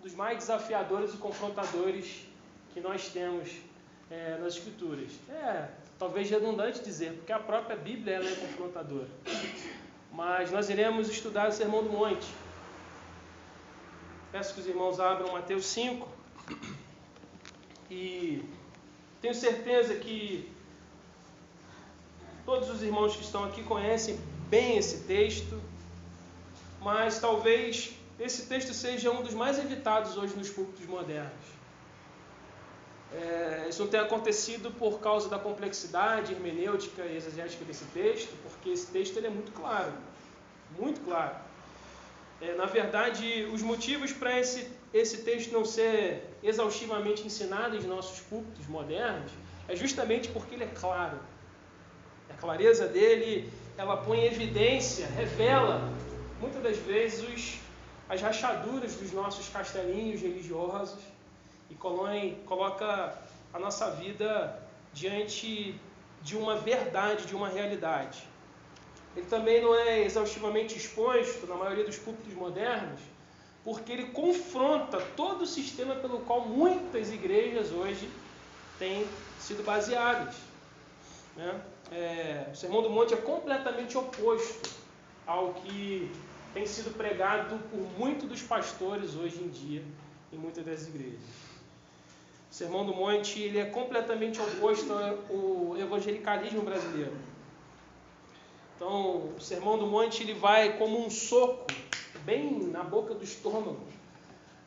dos mais desafiadores e confrontadores que nós temos nas Escrituras. Talvez redundante dizer, porque a própria Bíblia ela é confrontadora. Mas nós iremos estudar o Sermão do Monte. Peço que os irmãos abram Mateus 5. E tenho certeza que todos os irmãos que estão aqui conhecem bem esse texto, mas talvez esse texto seja um dos mais evitados hoje nos púlpitos modernos. Isso não tem acontecido por causa da complexidade hermenêutica e exegética desse texto, porque esse texto ele é muito claro, muito claro. Na verdade, os motivos para esse texto não ser exaustivamente ensinado em nossos púlpitos modernos é justamente porque ele é claro. A clareza dele, ela põe em evidência, revela, muitas das vezes, as rachaduras dos nossos castelinhos religiosos e coloca a nossa vida diante de uma verdade, de uma realidade. Ele também não é exaustivamente exposto na maioria dos púlpitos modernos, porque ele confronta todo o sistema pelo qual muitas igrejas hoje têm sido baseadas. O Sermão do Monte é completamente oposto ao que tem sido pregado por muitos dos pastores hoje em dia em muitas das igrejas. O Sermão do Monte ele é completamente oposto ao evangelicalismo brasileiro. Então, o Sermão do Monte ele vai como um soco, bem na boca do estômago,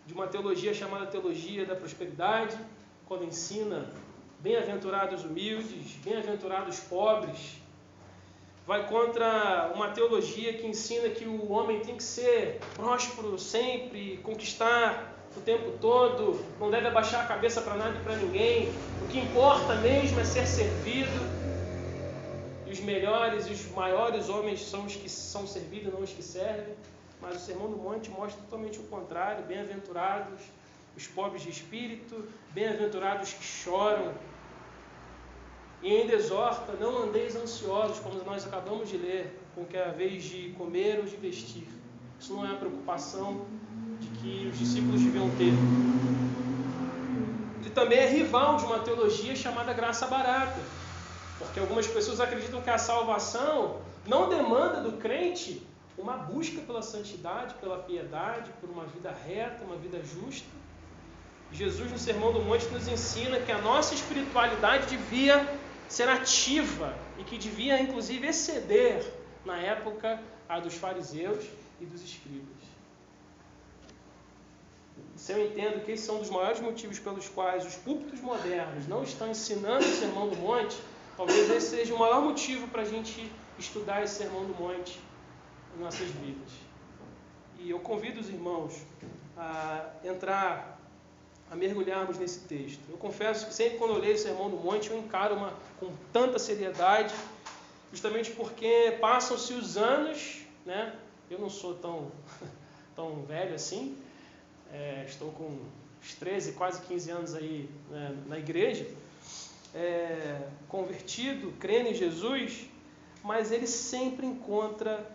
de uma teologia chamada teologia da prosperidade, quando ensina bem-aventurados humildes, bem-aventurados pobres. Vai contra uma teologia que ensina que o homem tem que ser próspero sempre, conquistar o tempo todo, não deve abaixar a cabeça para nada e para ninguém. O que importa mesmo é ser servido. E os melhores e os maiores homens são os que são servidos, não os que servem. Mas o Sermão do Monte mostra totalmente o contrário. Bem-aventurados os pobres de espírito, bem-aventurados que choram. E ainda exorta, não andeis ansiosos, como nós acabamos de ler, com que é a vez de comer ou de vestir. Isso não é a preocupação de que os discípulos deviam ter. Ele também é rival de uma teologia chamada graça barata, porque algumas pessoas acreditam que a salvação não demanda do crente uma busca pela santidade, pela piedade, por uma vida reta, uma vida justa. Jesus, no Sermão do Monte, nos ensina que a nossa espiritualidade devia ser ativa e que devia, inclusive, exceder, na época, a dos fariseus e dos escribas. Se eu entendo que esses são um dos maiores motivos pelos quais os púlpitos modernos não estão ensinando o Sermão do Monte, talvez esse seja o maior motivo para a gente estudar esse Sermão do Monte em nossas vidas. E eu convido os irmãos a mergulharmos nesse texto. Eu confesso que sempre quando eu leio o Sermão do Monte, eu encaro com tanta seriedade, justamente porque passam-se os anos, né? Eu não sou tão velho assim, estou com uns 13, quase 15 anos aí, né, na igreja, convertido, crendo em Jesus, mas ele sempre encontra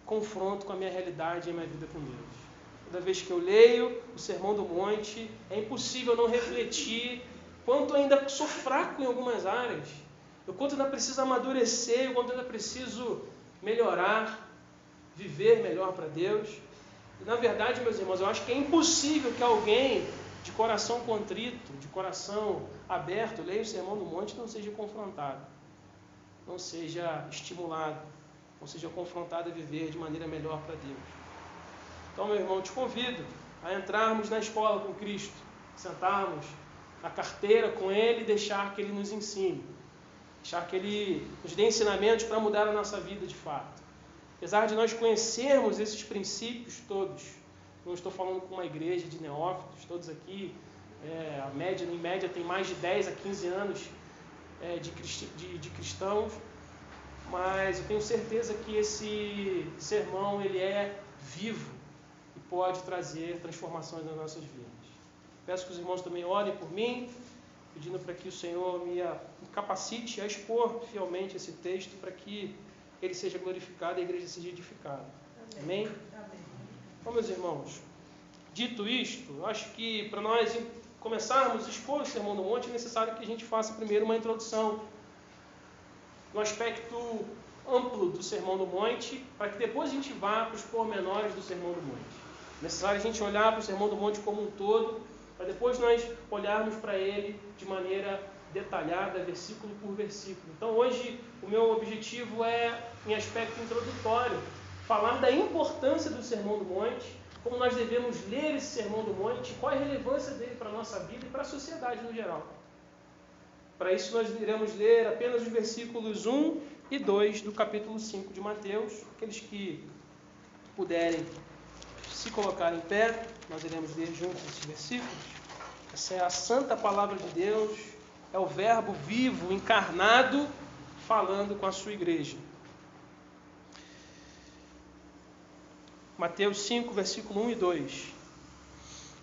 confronto com a minha realidade e a minha vida com Deus. Toda vez que eu leio o Sermão do Monte, é impossível não refletir quanto ainda sou fraco em algumas áreas, o quanto ainda preciso amadurecer, o quanto ainda preciso melhorar, viver melhor para Deus. E, na verdade, meus irmãos, eu acho que é impossível que alguém de coração contrito, de coração aberto, leia o Sermão do Monte e não seja confrontado, não seja estimulado, não seja confrontado a viver de maneira melhor para Deus. Então, meu irmão, te convido a entrarmos na escola com Cristo, sentarmos na carteira com Ele e deixar que Ele nos ensine, deixar que Ele nos dê ensinamentos para mudar a nossa vida de fato. Apesar de nós conhecermos esses princípios todos, não estou falando com uma igreja de neófitos, todos aqui, em média tem mais de 10 a 15 anos de cristãos, mas eu tenho certeza que esse sermão ele é vivo e pode trazer transformações nas nossas vidas. Peço que os irmãos também orem por mim, pedindo para que o Senhor me capacite a expor fielmente esse texto, para que ele seja glorificado e a igreja seja edificada. Amém? Amém? Então, meus irmãos, Dito isto, eu acho que para nós começarmos a expor o Sermão do Monte, é necessário que a gente faça primeiro uma introdução, um aspecto amplo do Sermão do Monte, para que depois a gente vá para os pormenores do Sermão do Monte. É necessário a gente olhar para o Sermão do Monte como um todo, para depois nós olharmos para ele de maneira detalhada, versículo por versículo. Então hoje o meu objetivo é, em aspecto introdutório, falar da importância do Sermão do Monte, como nós devemos ler esse Sermão do Monte, qual é a relevância dele para a nossa vida e para a sociedade no geral. Para isso nós iremos ler apenas os versículos 1 e 2 do capítulo 5 de Mateus. Aqueles que puderem se colocar em pé, nós iremos ler juntos esses versículos. Essa é a santa palavra de Deus, é o verbo vivo, encarnado, falando com a sua igreja. Mateus 5, versículo 1 e 2.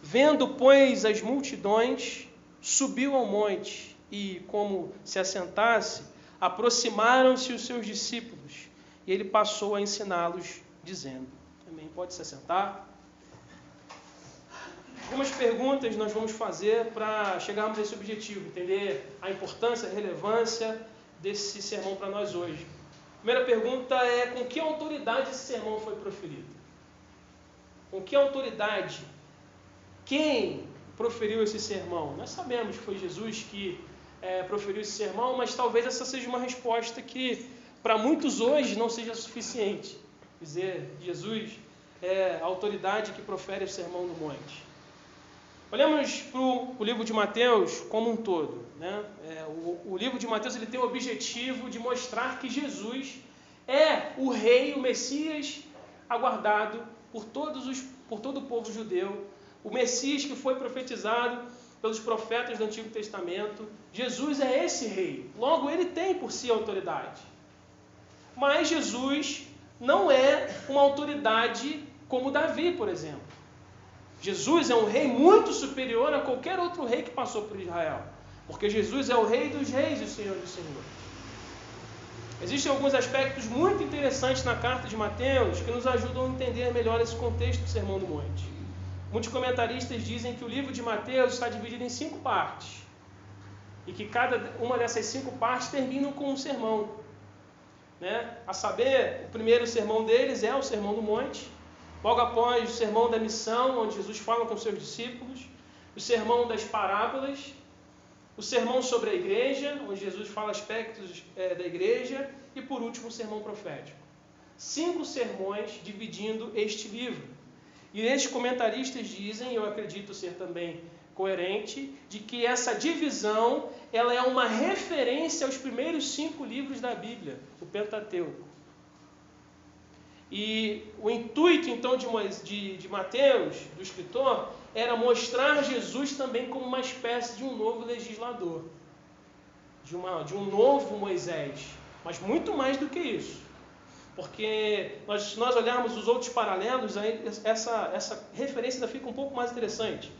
Vendo, pois, as multidões, subiu ao monte e, como se assentasse, aproximaram-se os seus discípulos e ele passou a ensiná-los, dizendo. Amém. Pode se assentar. Algumas perguntas nós vamos fazer para chegarmos a esse objetivo, entender a importância, a relevância desse sermão para nós hoje. A primeira pergunta é: com que autoridade esse sermão foi proferido? Com que autoridade? Quem proferiu esse sermão? Nós sabemos que foi Jesus que proferiu esse sermão, mas talvez essa seja uma resposta que para muitos hoje não seja suficiente. Dizer Jesus é a autoridade que profere o sermão do monte. Olhamos para o livro de Mateus como um todo, né? O livro de Mateus ele tem o objetivo de mostrar que Jesus é o rei, o Messias aguardado por todo o povo judeu, o Messias que foi profetizado pelos profetas do Antigo Testamento. Jesus é esse rei, logo ele tem por si autoridade. Mas Jesus não é uma autoridade como Davi, por exemplo. Jesus é um rei muito superior a qualquer outro rei que passou por Israel, porque Jesus é o rei dos reis e o Senhor dos senhores. Existem alguns aspectos muito interessantes na carta de Mateus que nos ajudam a entender melhor esse contexto do Sermão do Monte. Muitos comentaristas dizem que o livro de Mateus está dividido em 5 partes e que cada uma dessas 5 partes terminam com um sermão. A saber, o primeiro sermão deles é o Sermão do Monte, logo após o Sermão da Missão, onde Jesus fala com seus discípulos, o Sermão das Parábolas, o Sermão sobre a Igreja, onde Jesus fala aspectos da Igreja, e por último o Sermão Profético. 5 sermões dividindo este livro. E estes comentaristas dizem, eu acredito ser também coerente, de que essa divisão ela é uma referência aos primeiros 5 livros da Bíblia, o Pentateuco. E o intuito então de Mateus, do escritor, era mostrar Jesus também como uma espécie de um novo legislador, de um novo Moisés, mas muito mais do que isso. Porque se nós olharmos os outros paralelos, essa referência ainda fica um pouco mais interessante.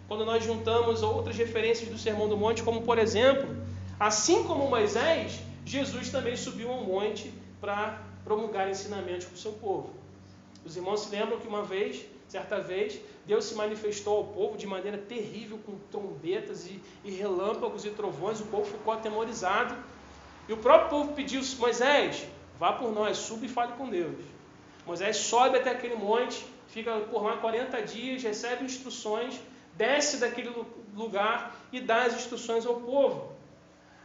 Quando nós juntamos outras referências do Sermão do Monte, como por exemplo, assim como Moisés, Jesus também subiu ao monte para promulgar ensinamentos para o seu povo. Os irmãos se lembram que certa vez, Deus se manifestou ao povo de maneira terrível, com trombetas e relâmpagos e trovões. O povo ficou atemorizado. E o próprio povo pediu: Moisés, vá por nós, suba e fale com Deus. Moisés sobe até aquele monte, fica por lá 40 dias, recebe instruções, desce daquele lugar e dá as instruções ao povo.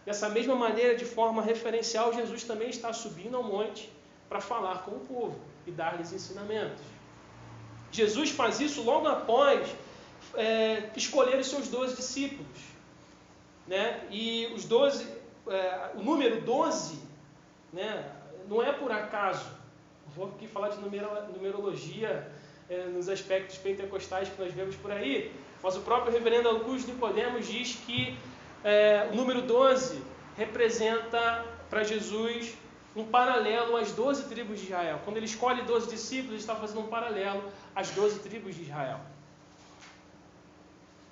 Dessa mesma maneira, de forma referencial, Jesus também está subindo ao monte para falar com o povo e dar-lhes ensinamentos. Jesus faz isso logo após escolher os seus 12 discípulos. E os 12, o número 12, não é por acaso. Vou aqui falar de numerologia nos aspectos pentecostais que nós vemos por aí, mas o próprio reverendo Augusto Nicodemos diz que o número 12 representa para Jesus um paralelo às 12 tribos de Israel. Quando ele escolhe 12 discípulos, ele está fazendo um paralelo às 12 tribos de Israel.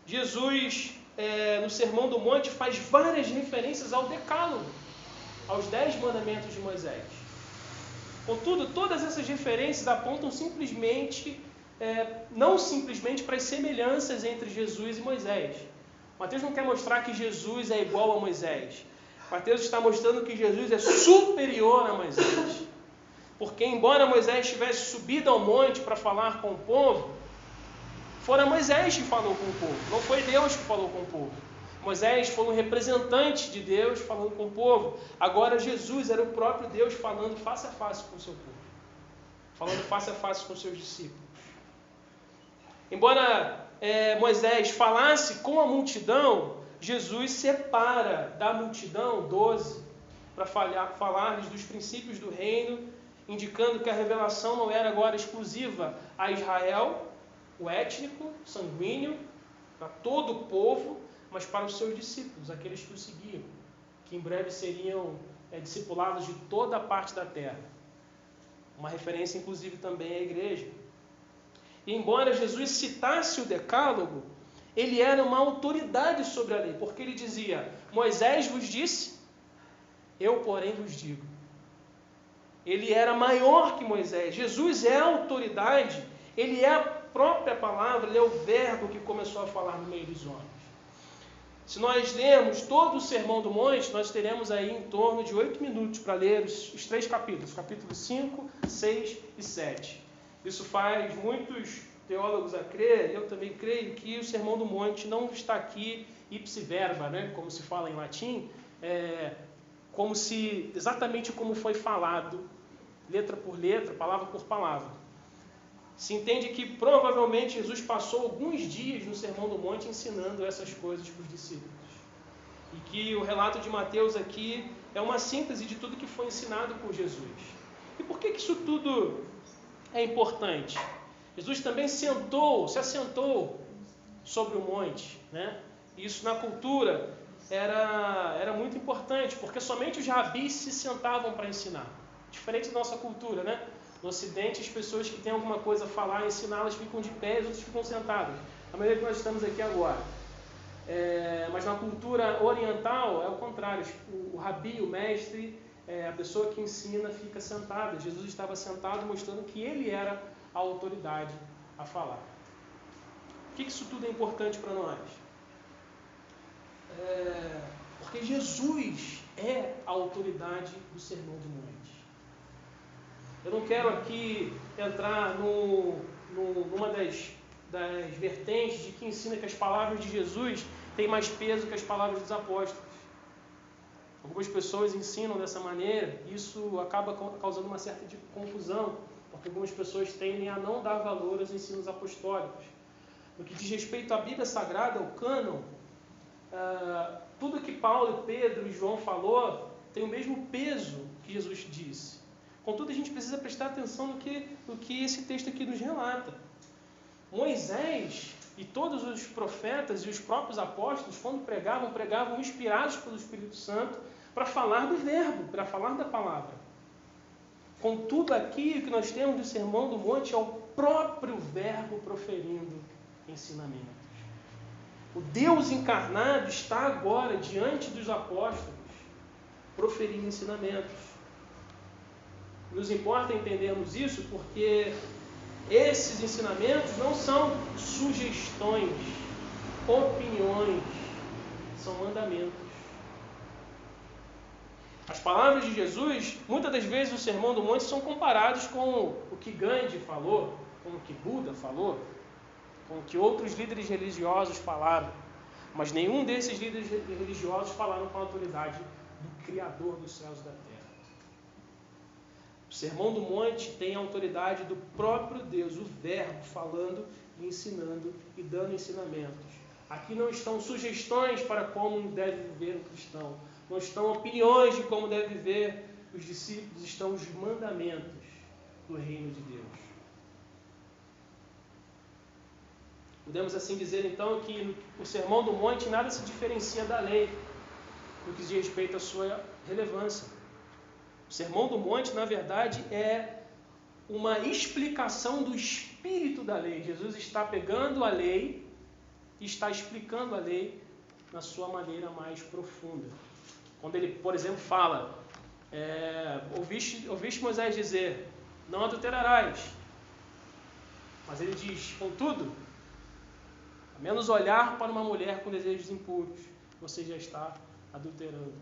Jesus, no Sermão do Monte, faz várias referências ao Decálogo, aos 10 mandamentos de Moisés. Contudo, todas essas referências apontam simplesmente não simplesmente para as semelhanças entre Jesus e Moisés. Mateus não quer mostrar que Jesus é igual a Moisés. Mateus está mostrando que Jesus é superior a Moisés. Porque embora Moisés tivesse subido ao monte para falar com o povo, fora Moisés que falou com o povo, não foi Deus que falou com o povo. Moisés foi um representante de Deus falando com o povo. Agora Jesus era o próprio Deus falando face a face com o seu povo. Falando face a face com os seus discípulos. Embora Moisés falasse com a multidão, Jesus separa da multidão 12 para falar-lhes dos princípios do reino, indicando que a revelação não era agora exclusiva a Israel, o étnico, sanguíneo, para todo o povo, mas para os seus discípulos, aqueles que o seguiam, que em breve seriam discipulados de toda a parte da terra. Uma referência, inclusive, também à igreja. E embora Jesus citasse o decálogo, ele era uma autoridade sobre a lei, porque ele dizia: Moisés vos disse, eu, porém, vos digo. Ele era maior que Moisés. Jesus é a autoridade, ele é a própria palavra, ele é o verbo que começou a falar no meio dos homens. Se nós lermos todo o Sermão do Monte, nós teremos aí em torno de 8 minutos para ler os 3 capítulos, capítulos 5, 6 e 7. Isso faz muitos teólogos a crer, eu também creio, que o Sermão do Monte não está aqui ipsi verba, né, como se fala em latim, como se, exatamente como foi falado, letra por letra, palavra por palavra. Se entende que provavelmente Jesus passou alguns dias no Sermão do Monte ensinando essas coisas para os discípulos. E que o relato de Mateus aqui é uma síntese de tudo que foi ensinado por Jesus. E por que isso tudo é importante? Jesus também se assentou sobre o monte, né? Isso na cultura era muito importante, porque somente os rabis se sentavam para ensinar. Diferente da nossa cultura, né? No Ocidente, as pessoas que têm alguma coisa a falar, ensinar, elas ficam de pé, os outros ficam sentados. A maneira que nós estamos aqui agora. Mas na cultura oriental é o contrário. O rabi, o mestre, a pessoa que ensina fica sentada. Jesus estava sentado mostrando que ele era a autoridade a falar. Por que isso tudo é importante para nós? Porque Jesus é a autoridade do Sermão do Monte. Eu não quero aqui entrar numa das vertentes de que ensina que as palavras de Jesus têm mais peso que as palavras dos apóstolos. Algumas pessoas ensinam dessa maneira, e isso acaba causando uma certa confusão, porque algumas pessoas tendem a não dar valor aos ensinos apostólicos. No que diz respeito à Bíblia Sagrada, ao cânon, tudo que Paulo, Pedro e João falou tem o mesmo peso que Jesus disse. Contudo, a gente precisa prestar atenção no que esse texto aqui nos relata. Moisés e todos os profetas e os próprios apóstolos, quando pregavam inspirados pelo Espírito Santo para falar do verbo, para falar da palavra. Contudo, aqui o que nós temos do Sermão do Monte é o próprio verbo proferindo ensinamentos. O Deus encarnado está agora diante dos apóstolos proferindo ensinamentos. Nos importa entendermos isso porque esses ensinamentos não são sugestões, opiniões, são mandamentos. As palavras de Jesus, muitas das vezes no Sermão do Monte, são comparados com o que Gandhi falou, com o que Buda falou, com o que outros líderes religiosos falaram. Mas nenhum desses líderes religiosos falaram com a autoridade do Criador dos céus e da terra. O Sermão do Monte tem a autoridade do próprio Deus, o Verbo, falando e ensinando e dando ensinamentos. Aqui não estão sugestões para como deve viver um cristão. Não estão opiniões de como deve viver os discípulos. Estão os mandamentos do reino de Deus. Podemos assim dizer então que o Sermão do Monte nada se diferencia da lei no que diz respeito à sua relevância. O Sermão do Monte, na verdade, é uma explicação do espírito da lei. Jesus está pegando a lei e está explicando a lei na sua maneira mais profunda. Quando ele, por exemplo, fala, ouviste Moisés dizer, não adulterarás. Mas ele diz, contudo, a menos olhar para uma mulher com desejos impuros, você já está adulterando.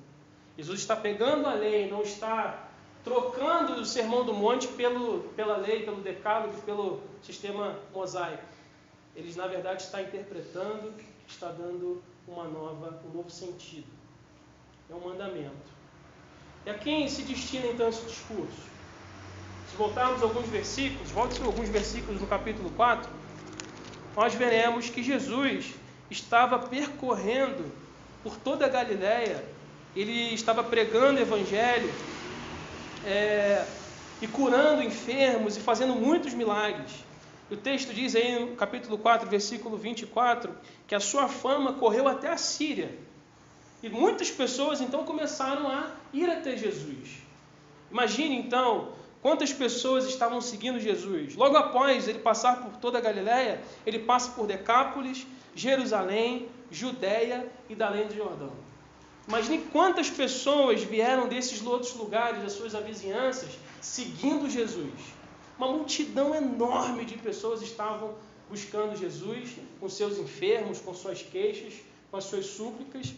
Jesus está pegando a lei, não está trocando o Sermão do Monte pela lei, pelo decálogo, pelo sistema mosaico. Ele, na verdade, está interpretando, está dando um novo sentido. É um mandamento. E a quem se destina, então, esse discurso? Se voltarmos alguns versículos, volte alguns versículos no capítulo 4, nós veremos que Jesus estava percorrendo por toda a Galileia, ele estava pregando o Evangelho, e curando enfermos e fazendo muitos milagres. O texto diz aí no capítulo 4, versículo 24, que a sua fama correu até a Síria. E muitas pessoas então começaram a ir até Jesus. Imagine então quantas pessoas estavam seguindo Jesus. Logo após ele passar por toda a Galileia, ele passa por Decápolis, Jerusalém, Judeia e da além do Jordão. Imagine quantas pessoas vieram desses outros lugares, das suas vizinhanças, seguindo Jesus. Uma multidão enorme de pessoas estavam buscando Jesus, com seus enfermos, com suas queixas, com as suas súplicas.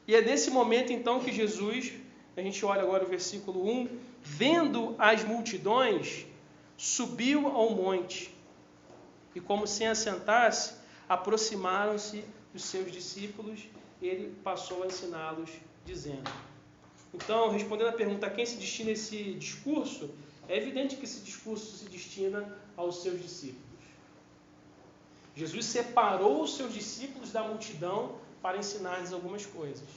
E é nesse momento então que Jesus, a gente olha agora o versículo 1, vendo as multidões, subiu ao monte, e como sem assentasse, aproximaram-se dos seus discípulos, ele passou a ensiná-los, dizendo. Então, respondendo à pergunta a quem se destina esse discurso, é evidente que esse discurso se destina aos seus discípulos. Jesus separou os seus discípulos da multidão para ensinar-lhes algumas coisas.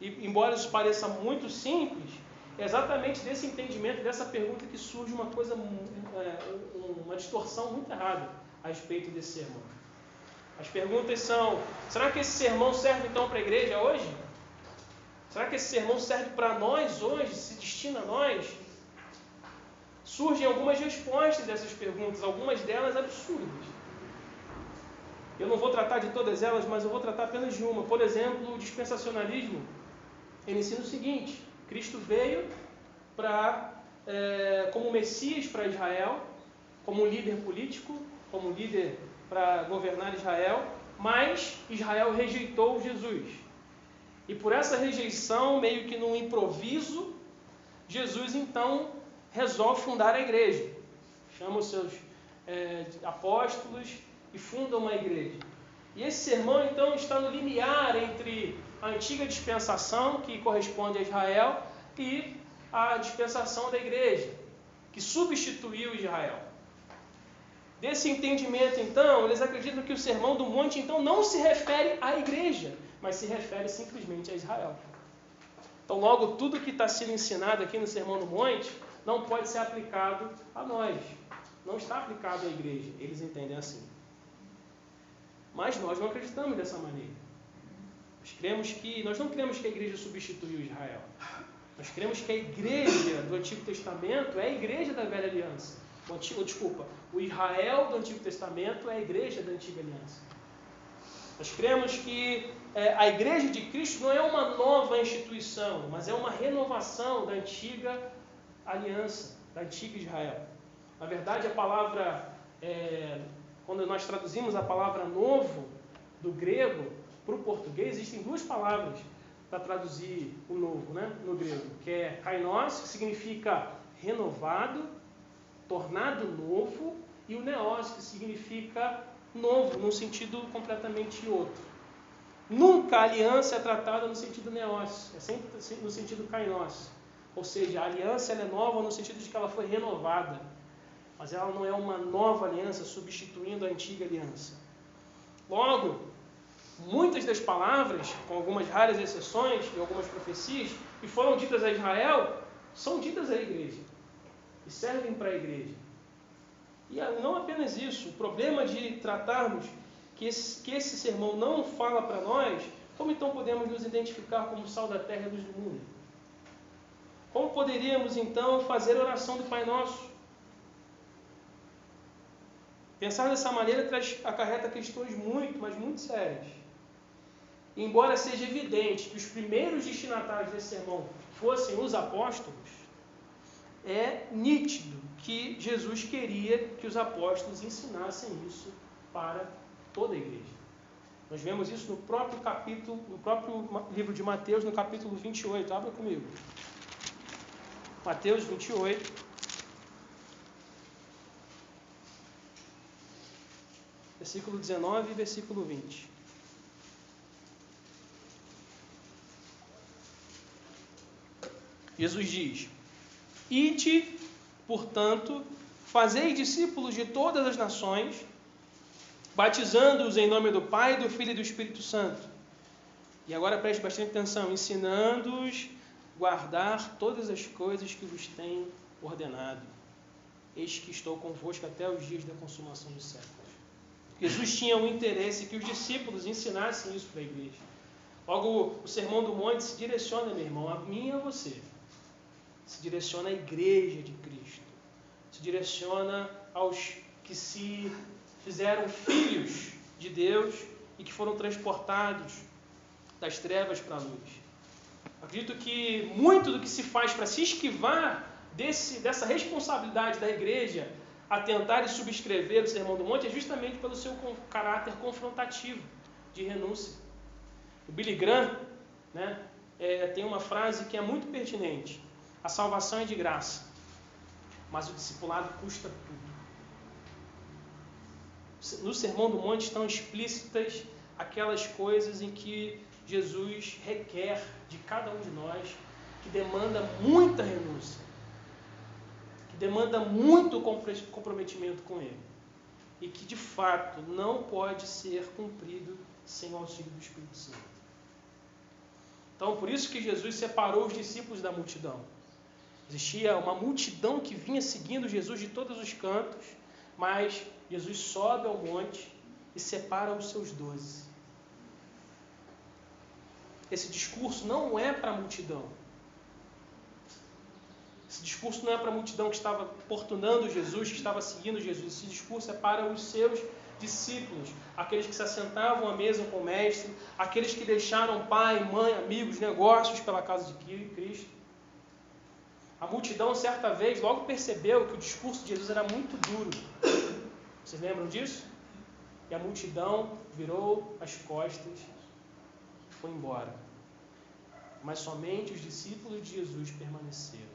E, embora isso pareça muito simples, é exatamente desse entendimento, dessa pergunta que surge uma distorção muito errada a respeito desse sermão. As perguntas são, será que esse sermão serve então para a igreja hoje? Será que esse sermão serve para nós hoje, se destina a nós? Surgem algumas respostas dessas perguntas, algumas delas absurdas. Eu não vou tratar de todas elas, mas eu vou tratar apenas de uma. Por exemplo, o dispensacionalismo, ele ensina o seguinte: Cristo veio como Messias para Israel, como líder político, como líder para governar Israel, mas Israel rejeitou Jesus. E por essa rejeição, meio que num improviso, Jesus então resolve fundar a igreja. Chama os seus apóstolos e funda uma igreja. E esse sermão então está no limiar entre a antiga dispensação, que corresponde a Israel, e a dispensação da igreja, que substituiu Israel. Desse entendimento, então, eles acreditam que o Sermão do Monte, então, não se refere à igreja, mas se refere simplesmente a Israel. Então, logo, tudo que está sendo ensinado aqui no Sermão do Monte não pode ser aplicado a nós. Não está aplicado à igreja. Eles entendem assim. Mas nós não acreditamos dessa maneira. Nós não cremos que a igreja substituiu Israel. Nós cremos que a igreja do Antigo Testamento é a igreja da Velha Aliança. O Israel do Antigo Testamento é a igreja da Antiga Aliança. Nós cremos que a igreja de Cristo não é uma nova instituição, mas é uma renovação da antiga aliança, da antiga Israel. Na verdade, a palavra, quando nós traduzimos a palavra novo do grego para o português, existem duas palavras para traduzir o novo, no grego, que é kainos, que significa renovado, tornado novo, e o neos, que significa novo, num sentido completamente outro. Nunca a aliança é tratada no sentido neos, é sempre no sentido kainos. Ou seja, a aliança ela é nova no sentido de que ela foi renovada, mas ela não é uma nova aliança substituindo a antiga aliança. Logo, muitas das palavras, com algumas raras exceções e algumas profecias, que foram ditas a Israel, são ditas à igreja e servem para a igreja. E não apenas isso, o problema de tratarmos que esse sermão não fala para nós, como então podemos nos identificar como sal da terra e luz do mundo? Como poderíamos então fazer a oração do Pai Nosso? Pensar dessa maneira acarreta questões muito, mas muito sérias. E embora seja evidente que os primeiros destinatários desse sermão fossem os apóstolos, é nítido que Jesus queria que os apóstolos ensinassem isso para toda a igreja. Nós vemos isso no próprio capítulo, no próprio livro de Mateus, no capítulo 28. Abra comigo. Mateus 28. Versículo 19 e versículo 20. Jesus diz: Ide, portanto, fazei discípulos de todas as nações, batizando-os em nome do Pai, do Filho e do Espírito Santo. E agora preste bastante atenção, ensinando-os a guardar todas as coisas que vos tenho ordenado. Eis que estou convosco até os dias da consumação dos séculos. Jesus tinha um interesse que os discípulos ensinassem isso para a igreja. Logo, o Sermão do Monte se direciona, meu irmão, a mim e a você. Se direciona à igreja de Cristo. Se direciona aos que se fizeram filhos de Deus e que foram transportados das trevas para a luz. Acredito que muito do que se faz para se esquivar dessa responsabilidade da igreja a tentar e subscrever o Sermão do Monte é justamente pelo seu caráter confrontativo, de renúncia. O Billy Graham, tem uma frase que é muito pertinente: a salvação é de graça, mas o discipulado custa tudo. No Sermão do Monte estão explícitas aquelas coisas em que Jesus requer de cada um de nós, que demanda muita renúncia, que demanda muito comprometimento com Ele, e que de fato não pode ser cumprido sem o auxílio do Espírito Santo. Então, por isso que Jesus separou os discípulos da multidão. Existia uma multidão que vinha seguindo Jesus de todos os cantos, mas Jesus sobe ao monte e separa os seus 12. Esse discurso não é para a multidão. Esse discurso não é para a multidão que estava importunando Jesus, que estava seguindo Jesus. Esse discurso é para os seus discípulos, aqueles que se assentavam à mesa com o Mestre, aqueles que deixaram pai, mãe, amigos, negócios pela causa de Cristo. A multidão, certa vez, logo percebeu que o discurso de Jesus era muito duro. Vocês lembram disso? E a multidão virou as costas e foi embora. Mas somente os discípulos de Jesus permaneceram.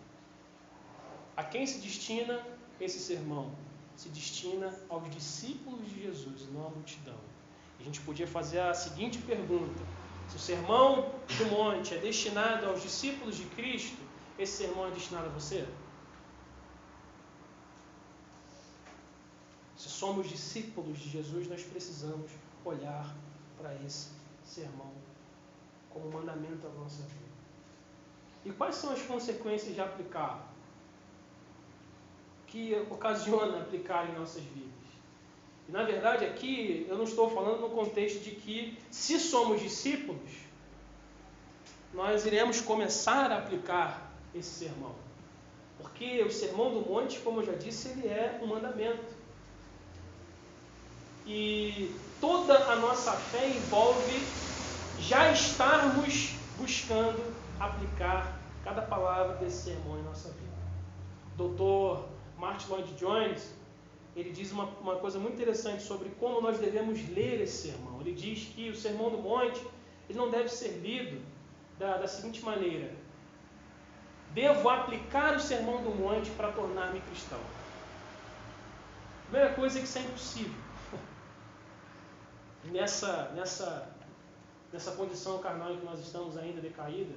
A quem se destina esse sermão? Se destina aos discípulos de Jesus, não à multidão. A gente podia fazer a seguinte pergunta: se o Sermão do Monte é destinado aos discípulos de Cristo, esse sermão é destinado a você? Se somos discípulos de Jesus, nós precisamos olhar para esse sermão como mandamento da nossa vida. E quais são as consequências de aplicar? Que ocasiona aplicar em nossas vidas? E na verdade aqui eu não estou falando no contexto de que, se somos discípulos, nós iremos começar a aplicar esse sermão. Porque o Sermão do Monte, como eu já disse, ele é um mandamento. E toda a nossa fé envolve já estarmos buscando aplicar cada palavra desse sermão em nossa vida. Dr. Martin Lloyd-Jones, ele diz uma coisa muito interessante sobre como nós devemos ler esse sermão. Ele diz que o Sermão do Monte ele não deve ser lido da seguinte maneira: devo aplicar o Sermão do Monte para tornar-me cristão. A primeira coisa é que isso é impossível. Nessa condição carnal em que nós estamos ainda decaída,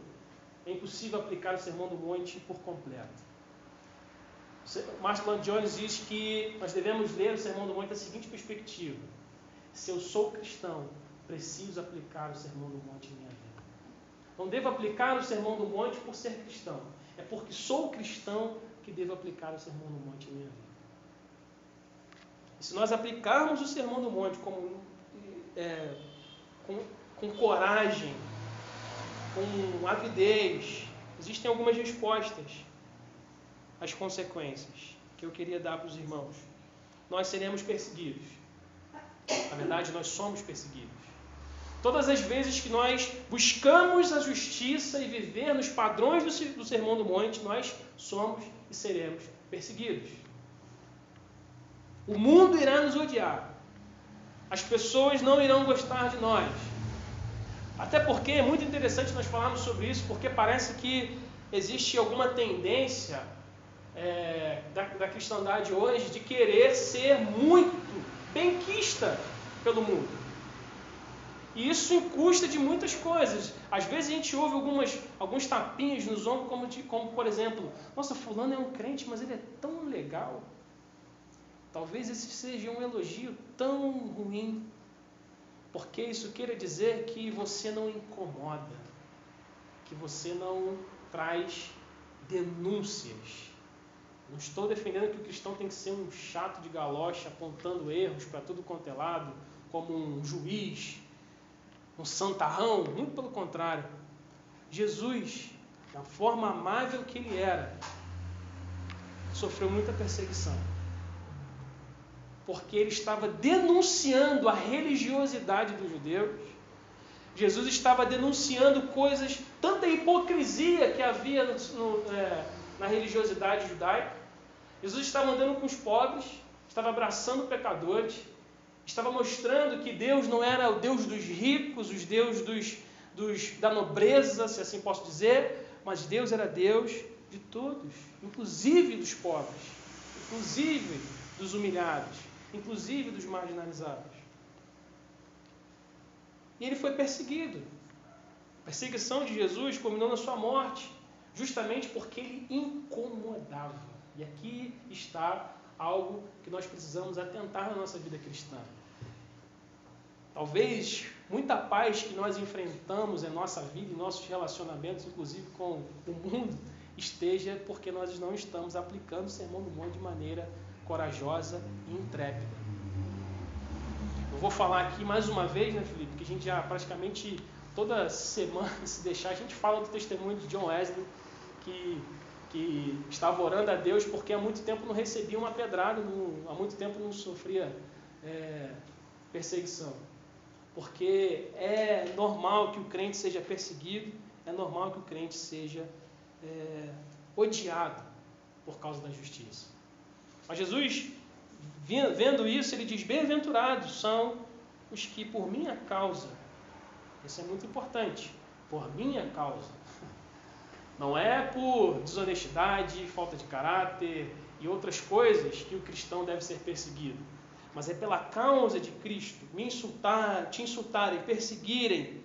é impossível aplicar o Sermão do Monte por completo. Martin Lloyd-Jones diz que nós devemos ler o Sermão do Monte da seguinte perspectiva: se eu sou cristão, preciso aplicar o Sermão do Monte em minha vida. Não devo aplicar o Sermão do Monte por ser cristão, é porque sou cristão que devo aplicar o Sermão do Monte em minha vida. E se nós aplicarmos o Sermão do Monte com coragem, com avidez, existem algumas respostas às consequências que eu queria dar para os irmãos. Nós seremos perseguidos. Na verdade, nós somos perseguidos. Todas as vezes que nós buscamos a justiça e viver nos padrões do Sermão do Monte, nós somos e seremos perseguidos. O mundo irá nos odiar. As pessoas não irão gostar de nós. Até porque é muito interessante nós falarmos sobre isso, porque parece que existe alguma tendência da cristandade hoje de querer ser muito benquista pelo mundo. E isso custa de muitas coisas. Às vezes a gente ouve alguns tapinhos nos ombros, como por exemplo, nossa, fulano é um crente, mas ele é tão legal. Talvez esse seja um elogio tão ruim, porque isso queira dizer que você não incomoda, que você não traz denúncias. Não estou defendendo que o cristão tem que ser um chato de galocha, apontando erros para tudo quanto é lado, como um juiz, um santarrão. Muito pelo contrário. Jesus, da forma amável que ele era, sofreu muita perseguição, porque ele estava denunciando a religiosidade dos judeus. Jesus estava denunciando coisas, tanta hipocrisia que havia na religiosidade judaica. Jesus estava andando com os pobres, estava abraçando pecadores, estava mostrando que Deus não era o Deus dos ricos, os Deus da nobreza, se assim posso dizer, mas Deus era Deus de todos, inclusive dos pobres, inclusive dos humilhados, inclusive dos marginalizados. E ele foi perseguido. A perseguição de Jesus culminou na sua morte, justamente porque ele incomodava. E aqui está algo que nós precisamos atentar na nossa vida cristã. Talvez muita paz que nós enfrentamos em nossa vida, em nossos relacionamentos, inclusive com o mundo, esteja porque nós não estamos aplicando o Sermão do Monte de maneira corajosa e intrépida. Eu vou falar aqui mais uma vez, né, Felipe, que a gente já praticamente toda semana, se deixar, a gente fala do testemunho de John Wesley, que estava orando a Deus porque há muito tempo não recebia uma pedrada, há muito tempo não sofria perseguição. Porque é normal que o crente seja perseguido, é normal que o crente seja odiado por causa da justiça. Mas Jesus, vendo isso, ele diz: bem-aventurados são os que por minha causa, isso é muito importante, por minha causa. Não é por desonestidade, falta de caráter e outras coisas que o cristão deve ser perseguido, mas é pela causa de Cristo, te insultarem, perseguirem,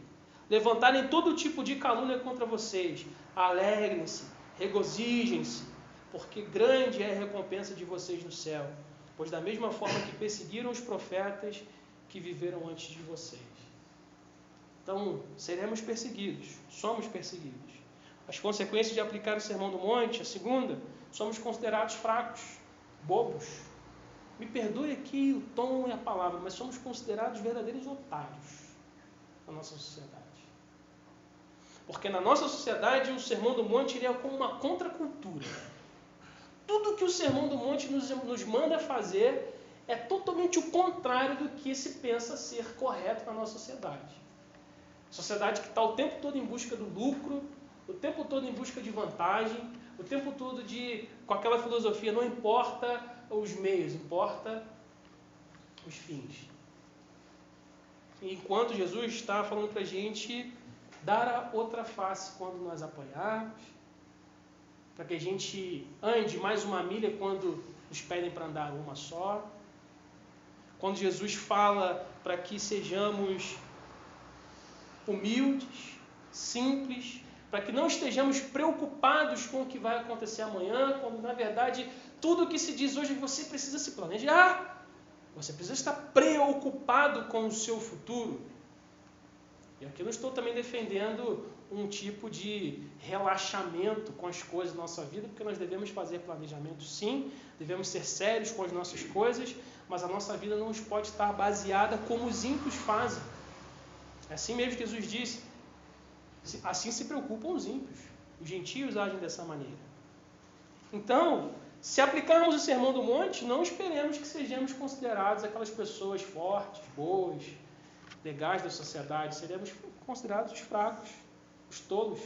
levantarem todo tipo de calúnia contra vocês. Alegrem-se, regozijem-se, porque grande é a recompensa de vocês no céu, pois da mesma forma que perseguiram os profetas que viveram antes de vocês. Então, seremos perseguidos, somos perseguidos. As consequências de aplicar o Sermão do Monte, a segunda, somos considerados fracos, bobos. Me perdoe aqui o tom e a palavra, mas somos considerados verdadeiros otários na nossa sociedade. Porque na nossa sociedade o Sermão do Monte ele é como uma contracultura. Tudo que o Sermão do Monte nos manda fazer é totalmente o contrário do que se pensa ser correto na nossa sociedade. Sociedade que está o tempo todo em busca do lucro, o tempo todo em busca de vantagem, o tempo todo com aquela filosofia, não importa os meios, importa os fins. E enquanto Jesus está falando para a gente dar a outra face quando nós apoiarmos, para que a gente ande mais uma milha quando nos pedem para andar uma só. Quando Jesus fala para que sejamos humildes, simples, para que não estejamos preocupados com o que vai acontecer amanhã, quando na verdade tudo o que se diz hoje você precisa se planejar, você precisa estar preocupado com o seu futuro. E aqui eu não estou também defendendo um tipo de relaxamento com as coisas da nossa vida, porque nós devemos fazer planejamento sim, devemos ser sérios com as nossas coisas, mas a nossa vida não pode estar baseada como os ímpios fazem. É assim mesmo que Jesus disse, assim se preocupam os ímpios, os gentios agem dessa maneira. Então, se aplicarmos o Sermão do Monte, não esperemos que sejamos considerados aquelas pessoas fortes, boas, legais da sociedade, seremos considerados os fracos, os tolos.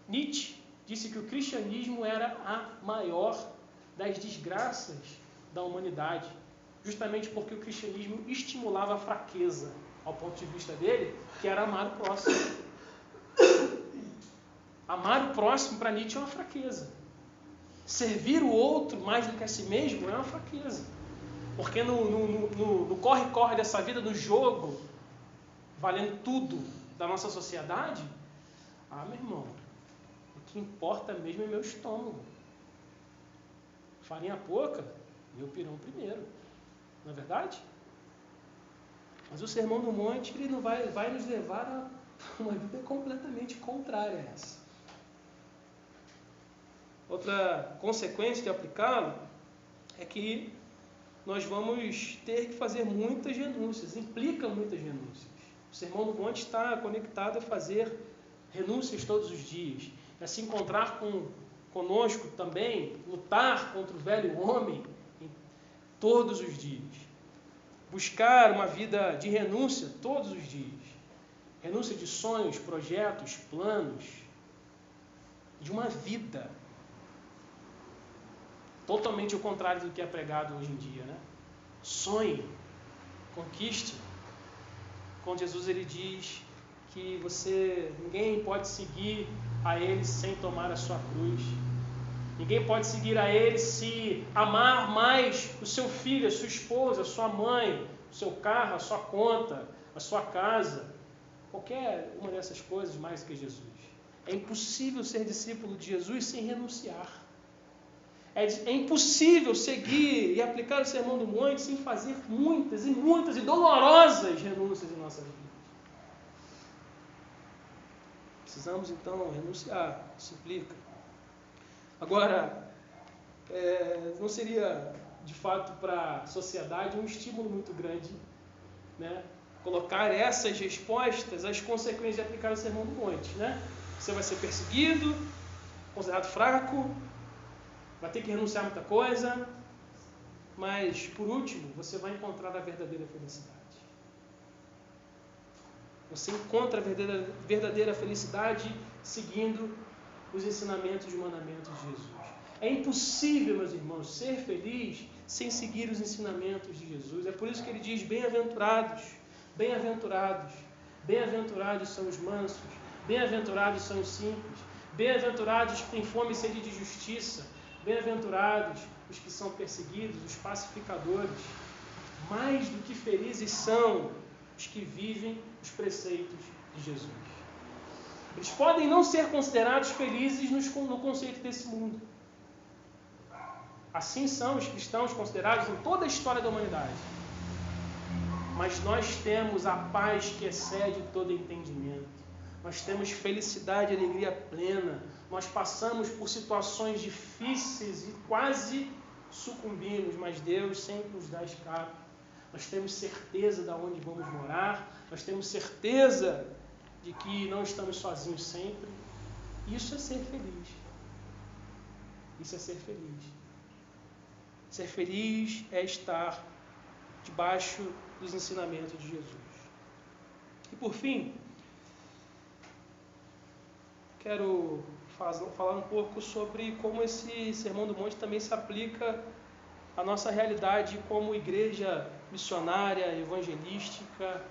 Nietzsche disse que o cristianismo era a maior das desgraças da humanidade. justamente porque o cristianismo estimulava a fraqueza, ao ponto de vista dele, que era amar o próximo. Amar o próximo, para Nietzsche, é uma fraqueza. Servir o outro mais do que a si mesmo é uma fraqueza. Porque no corre-corre dessa vida, no jogo, valendo tudo da nossa sociedade, meu irmão, o que importa mesmo é meu estômago. Farinha pouca, meu pirão primeiro. Não é verdade? Mas o Sermão do Monte, ele não vai nos levar a uma vida completamente contrária a essa. Outra consequência de aplicá-lo é que nós vamos ter que fazer muitas renúncias, implica muitas renúncias. O Sermão do Monte está conectado a fazer renúncias todos os dias, a se encontrar conosco também, lutar contra o velho homem todos os dias. Buscar uma vida de renúncia todos os dias. Renúncia de sonhos, projetos, planos, de uma vida. Totalmente o contrário do que é pregado hoje em dia, né? Sonhe, conquiste. Com Jesus ele diz que ninguém pode seguir a ele sem tomar a sua cruz. Ninguém pode seguir a ele se amar mais o seu filho, a sua esposa, a sua mãe, o seu carro, a sua conta, a sua casa. Qualquer uma dessas coisas mais do que Jesus. É impossível ser discípulo de Jesus sem renunciar. É impossível seguir e aplicar o Sermão do Monte sem fazer muitas e muitas e dolorosas renúncias em nossa vida. Precisamos então renunciar, isso implica. Agora, não seria de fato para a sociedade um estímulo muito grande, né? Colocar essas respostas às consequências de aplicar o Sermão do Monte, né? Você vai ser perseguido, considerado fraco, vai ter que renunciar a muita coisa, mas, por último, você vai encontrar a verdadeira felicidade. Você encontra a verdadeira felicidade seguindo os ensinamentos e os mandamentos de Jesus. É impossível, meus irmãos, ser feliz sem seguir os ensinamentos de Jesus. É por isso que ele diz, bem-aventurados, bem-aventurados, bem-aventurados são os mansos, bem-aventurados são os simples, bem-aventurados os que têm fome e sede de justiça, bem-aventurados os que são perseguidos, os pacificadores. Mais do que felizes são os que vivem os preceitos de Jesus. Eles podem não ser considerados felizes no conceito desse mundo. Assim são os cristãos considerados em toda a história da humanidade. Mas nós temos a paz que excede todo entendimento. Nós temos felicidade e alegria plena. Nós passamos por situações difíceis e quase sucumbimos, mas Deus sempre nos dá escape. Nós temos certeza de onde vamos morar. Nós temos certeza de que não estamos sozinhos sempre. Isso é ser feliz. Isso é ser feliz. Ser feliz é estar debaixo dos ensinamentos de Jesus. E por fim, quero falar um pouco sobre como esse Sermão do Monte também se aplica à nossa realidade como igreja missionária, evangelística,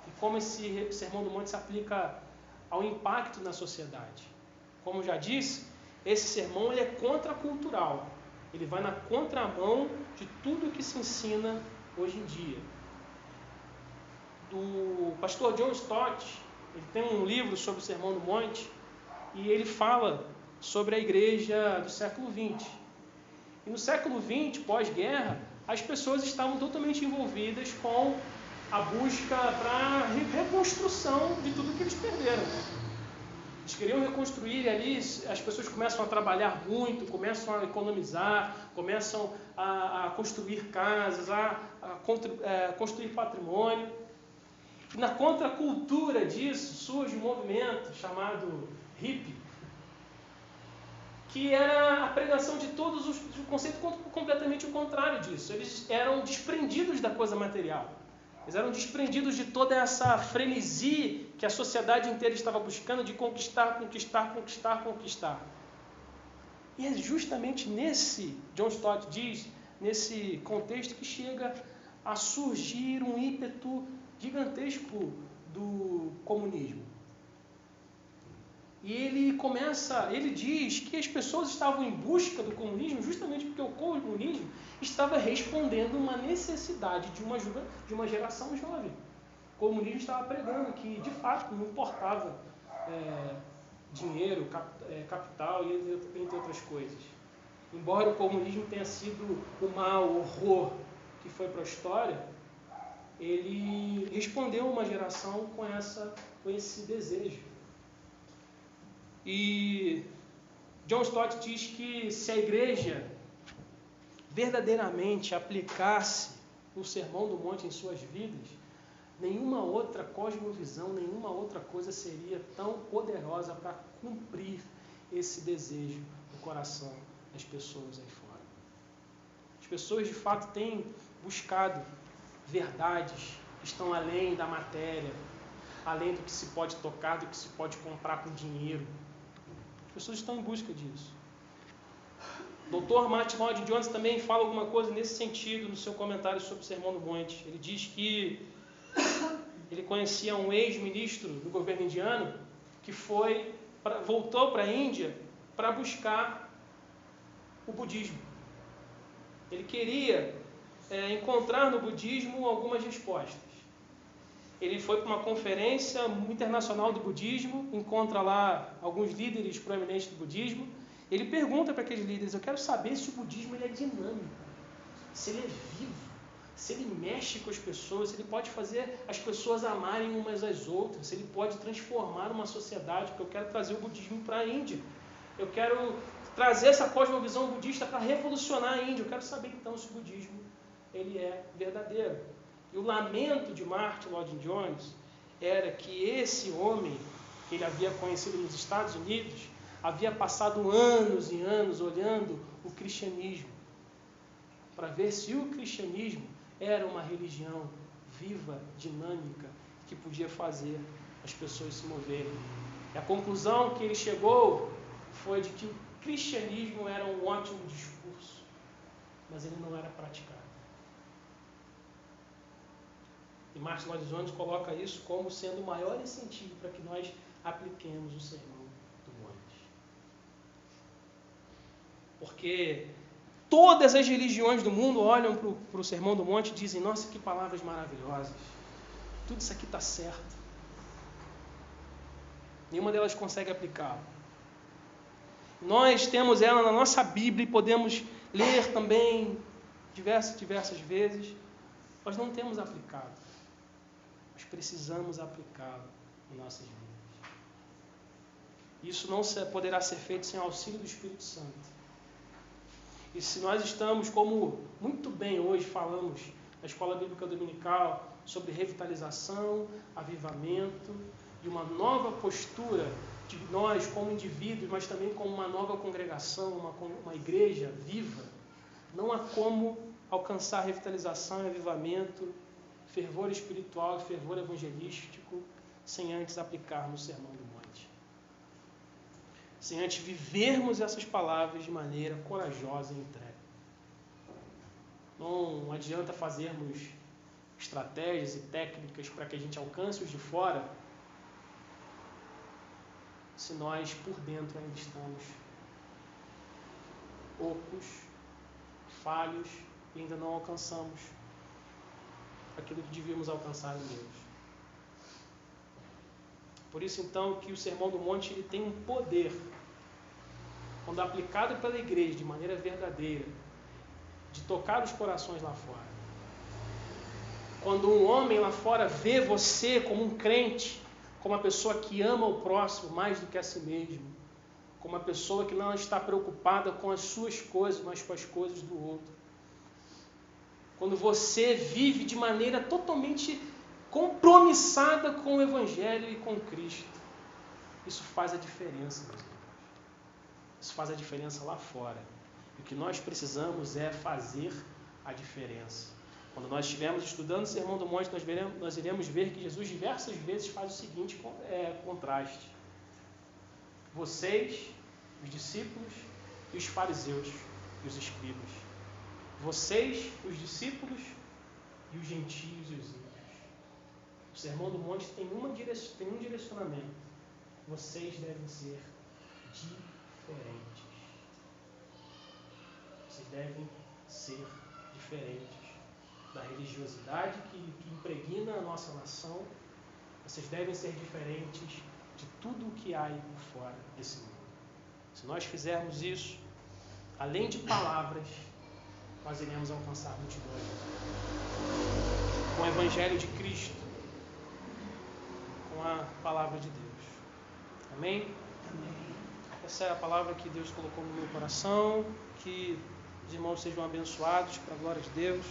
e como esse Sermão do Monte se aplica ao impacto na sociedade. Como já disse, esse sermão ele é contracultural. Ele vai na contramão de tudo que se ensina hoje em dia. Do pastor John Stott, ele tem um livro sobre o Sermão do Monte, e ele fala sobre a igreja do século XX. E no século XX, pós-guerra, as pessoas estavam totalmente envolvidas com a busca para reconstrução de tudo que eles perderam. Eles queriam reconstruir ali, as pessoas começam a trabalhar muito, começam a economizar, começam a construir casas, a construir patrimônio. E na contracultura disso surge um movimento chamado hippie, que era a pregação de todos os conceitos completamente o contrário disso. Eles eram desprendidos da coisa material. Eles eram desprendidos de toda essa frenesi que a sociedade inteira estava buscando de conquistar. E é justamente John Stott diz, nesse contexto que chega a surgir um ímpeto gigantesco do comunismo. E ele diz que as pessoas estavam em busca do comunismo justamente porque o comunismo estava respondendo uma necessidade de uma geração jovem. O comunismo estava pregando que, de fato, não importava dinheiro, capital e entre outras coisas. Embora o comunismo tenha sido o mal, o horror que foi para a história, ele respondeu uma geração com esse desejo. E John Stott diz que se a igreja verdadeiramente aplicasse o Sermão do Monte em suas vidas, nenhuma outra cosmovisão, nenhuma outra coisa seria tão poderosa para cumprir esse desejo no coração das pessoas aí fora. As pessoas de fato têm buscado verdades que estão além da matéria, além do que se pode tocar, do que se pode comprar com dinheiro. As pessoas estão em busca disso. O Dr. Martin Lloyd-Jones também fala alguma coisa nesse sentido no seu comentário sobre o Sermão do Monte. Ele diz que ele conhecia um ex-ministro do governo indiano que voltou para a Índia para buscar o budismo. Ele queria encontrar no budismo algumas respostas. Ele foi para uma conferência internacional do budismo, encontra lá alguns líderes proeminentes do budismo. Ele pergunta para aqueles líderes: eu quero saber se o budismo ele é dinâmico, se ele é vivo, se ele mexe com as pessoas, se ele pode fazer as pessoas amarem umas às outras, se ele pode transformar uma sociedade, porque eu quero trazer o budismo para a Índia. Eu quero trazer essa cosmovisão budista para revolucionar a Índia. Eu quero saber então se o budismo ele é verdadeiro. E o lamento de Martin Lloyd-Jones era que esse homem, que ele havia conhecido nos Estados Unidos, havia passado anos e anos olhando o cristianismo, para ver se o cristianismo era uma religião viva, dinâmica, que podia fazer as pessoas se moverem. E a conclusão que ele chegou foi de que o cristianismo era um ótimo discurso, mas ele não era praticado. E Martin Lloyd-Jones coloca isso como sendo o maior incentivo para que nós apliquemos o Sermão do Monte. Porque todas as religiões do mundo olham para o Sermão do Monte e dizem: nossa, que palavras maravilhosas, tudo isso aqui está certo. Nenhuma delas consegue aplicá-lo. Nós temos ela na nossa Bíblia e podemos ler também diversas vezes. Nós não temos aplicado. Nós precisamos aplicá-lo em nossas vidas. Isso não poderá ser feito sem o auxílio do Espírito Santo. E se nós estamos, como muito bem hoje falamos na Escola Bíblica Dominical, sobre revitalização, avivamento e uma nova postura de nós como indivíduos, mas também como uma nova congregação, uma igreja viva, não há como alcançar revitalização e avivamento, fervor espiritual e fervor evangelístico, sem antes aplicarmos o Sermão do Monte. Sem antes vivermos essas palavras de maneira corajosa e entregue. Não adianta fazermos estratégias e técnicas para que a gente alcance os de fora, se nós por dentro ainda estamos ocos, falhos e ainda não alcançamos aquilo que devíamos alcançar em Deus. Por isso então que o Sermão do Monte ele tem um poder, quando aplicado pela igreja de maneira verdadeira, de tocar os corações lá fora. Quando um homem lá fora vê você como um crente, como uma pessoa que ama o próximo mais do que a si mesmo, como uma pessoa que não está preocupada com as suas coisas, mas com as coisas do outro. Quando você vive de maneira totalmente compromissada com o Evangelho e com Cristo, isso faz a diferença, meus irmãos. Isso faz a diferença lá fora. E o que nós precisamos é fazer a diferença. Quando nós estivermos estudando o Sermão do Monte, nós iremos ver que Jesus diversas vezes faz o seguinte contraste. Vocês, os discípulos, e os fariseus e os escribas. Vocês, os discípulos, e os gentios e os ímpios. O Sermão do Monte tem um direcionamento. Vocês devem ser diferentes. Vocês devem ser diferentes da religiosidade que impregna a nossa nação. Vocês devem ser diferentes de tudo o que há aí por fora desse mundo. Se nós fizermos isso, além de palavras, nós iremos alcançar multidões com o Evangelho de Cristo, com a palavra de Deus. Amém? Amém. Essa é a palavra que Deus colocou no meu coração. Que os irmãos sejam abençoados para a glória de Deus.